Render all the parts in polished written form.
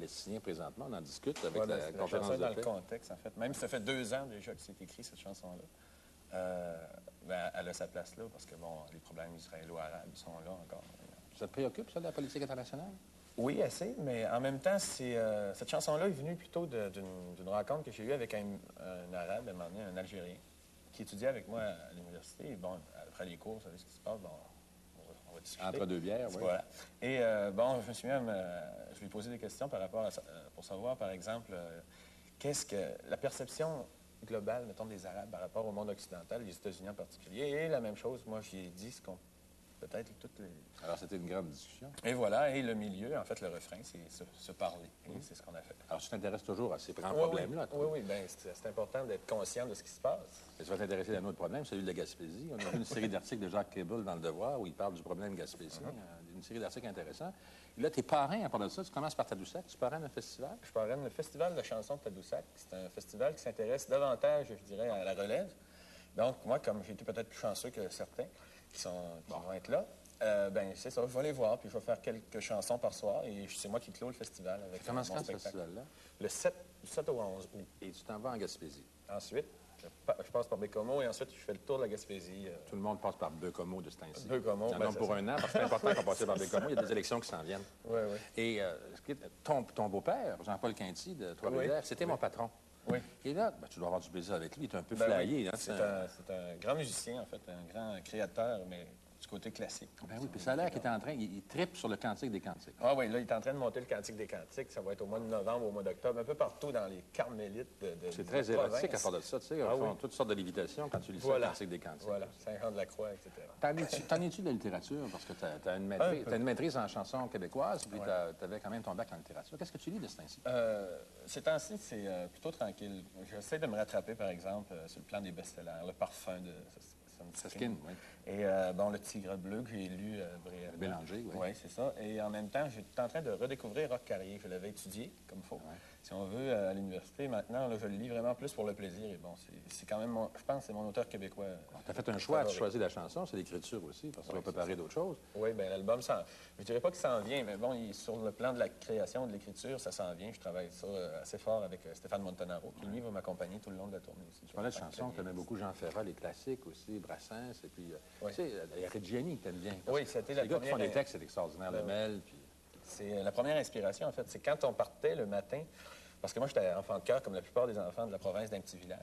est signé présentement. On en discute avec Ouais, la la conférence chanson est de dans le paix. contexte, en fait. Même si ça fait 2 ans déjà que c'est écrit, cette chanson-là, elle a sa place là, parce que, bon, les problèmes israélo-arabes sont là encore. Ça te préoccupe, ça, de la politique internationale? Oui, assez, mais en même temps, cette chanson-là est venue plutôt d'une rencontre que j'ai eue avec un Arabe, à un moment donné, un Algérien, qui étudiait avec moi à l'université. Et bon, après les cours, vous savez ce qui se passe, bon, on va discuter. Entre deux bières, oui. Voilà. Et bon, je me suis même, je lui ai posé des questions par rapport à ça, pour savoir, par exemple, qu'est-ce que la perception globale, mettons, des Arabes par rapport au monde occidental, les États-Unis en particulier. Et la même chose, moi, j'ai dit ce qu'on peut-être toutes les... Alors, c'était une grande discussion. Et voilà, et le milieu, en fait, le refrain, c'est se parler. Et c'est ce qu'on a fait. Alors, tu t'intéresses toujours à ces grands Oui, problèmes-là, toi? oui, oui, bien, c'est important d'être conscient de ce qui se passe. Et tu vas t'intéresser à un autre problème, celui de la Gaspésie. On a vu une série d'articles de Jacques Cable dans Le Devoir où il parle du problème Gaspésie. Une série d'articles intéressants. Et là, t'es parrain à part de ça. Tu commences par Tadoussac. Tu parraines un festival? Je parraine le Festival de chansons de Tadoussac. C'est un festival qui s'intéresse davantage, je dirais, à la relève. Donc, moi, comme j'ai été peut-être plus chanceux que certains qui vont être là, ben c'est ça, je vais les voir, puis je vais faire quelques chansons par soir, et c'est moi qui clôt le festival avec Tu commences mon quand, ce spectacle. festival-là? Le 7 au 11 août. Et tu t'en vas en Gaspésie. Ensuite, je passe par Bécomo, et ensuite, je fais le tour de la Gaspésie. Tout le monde passe par Bécomo de ce temps-ci. Bécomo, Il y en ben, a c'est pour ça. un an, parce que c'est important qu'on passe par Bécomo. Il y a des élections qui s'en viennent. Oui, oui. Et ton beau-père, Jean-Paul Quinty de Trois-Rivières, c'était mon patron. Oui. Et là, ben, tu dois avoir du plaisir avec lui. Il est un peu Ben flyé. oui. Hein, C'est un grand musicien, en fait, un grand créateur, mais du côté classique. Ben oui, puis ça a l'air qu'il est en train... Il trippe sur le Cantique des Cantiques. Ah oui, là, il est en train de monter le Cantique des Cantiques. Ça va être au mois de novembre, au mois d'octobre, un peu partout dans les carmélites de C'est très érotique à part de ça. Tu sais, Ah ils font oui. toutes sortes de lévitations quand tu lis ça, Voilà. le Cantique des Cantiques. Voilà, Saint-Jean-de-la-Croix, etc. T'en es-tu de la littérature? Parce que tu as une maîtrise en chanson québécoise, puis tu avais quand même ton bac en littérature. Qu'est-ce que tu lis de ce temps-ci? Ces temps-ci, c'est plutôt tranquille. J'essaie de me rattraper, par exemple, sur le plan des best-sellers. Le parfum de Saskin, oui. Et bon, Le Tigre bleu que j'ai lu brièvement. Bélanger, oui. Oui, c'est ça. Et en même temps, j'étais en train de redécouvrir Roch Carrier. Je l'avais étudié, comme il faut, si on veut, à l'université. Maintenant, là, je le lis vraiment plus pour le plaisir. Et bon, c'est quand même, je pense, c'est mon auteur québécois. Tu as fait un choix, tu favori. choisis la chanson, c'est l'écriture aussi, parce que tu vas préparer d'autres choses. Oui, bien, l'album, je dirais pas qu'il s'en vient, mais bon, sur le plan de la création, de l'écriture, ça s'en vient. Je travaille ça assez fort avec Stéphane Montanaro, qui, lui, va m'accompagner tout le long de la tournée aussi. Tu parlais de chansons, tu aimais beaucoup Jean Ferrat, les classiques aussi, Brassens, et puis, Oui. tu sais, Reggiani, que tu aimes bien. Oui, c'était la Les gars qui font première- des textes, c'est extraordinaire, Ben Lemel, puis... C'est la première inspiration, en fait. C'est quand on partait le matin, parce que moi, j'étais enfant de cœur, comme la plupart des enfants de la province d'un petit village.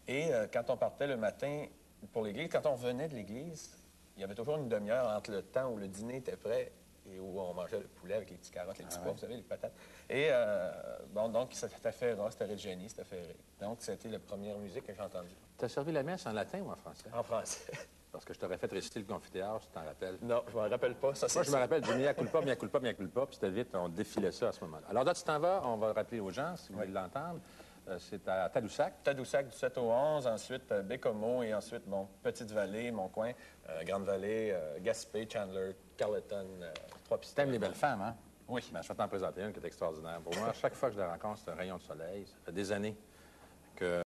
Et quand on partait le matin pour l'église, quand on revenait de l'église, il y avait toujours une demi-heure entre le temps où le dîner était prêt et où on mangeait le poulet avec les petits carottes, les petits pois, vous savez, les patates. Et bon, donc, c'était Ferrat, c'était Reggiani, c'était Ferré. Donc, c'était la première musique que j'ai entendue. Tu as servi la messe en latin ou en français? En français. Parce que je t'aurais fait réciter le confiteor, si tu t'en rappelles. Non, je m'en rappelle pas. Ça, Moi, je me rappelle du mea culpa, mea culpa, mea culpa, puis c'était vite, on défilait ça à ce moment-là. Alors là, tu t'en vas, on va rappeler aux gens, si vous voulez l'entendre. C'est à Tadoussac. Tadoussac du 7 au 11, ensuite Bécomo, et ensuite, bon, Petite-Vallée, mon coin, Grande-Vallée, Gaspé, Chandler, Carleton, Trois-Pistoles. T'aimes les belles femmes, hein? Oui. Ben, je vais t'en présenter une qui est extraordinaire. Pour moi, chaque fois que je la rencontre, c'est un rayon de soleil. Ça fait des années que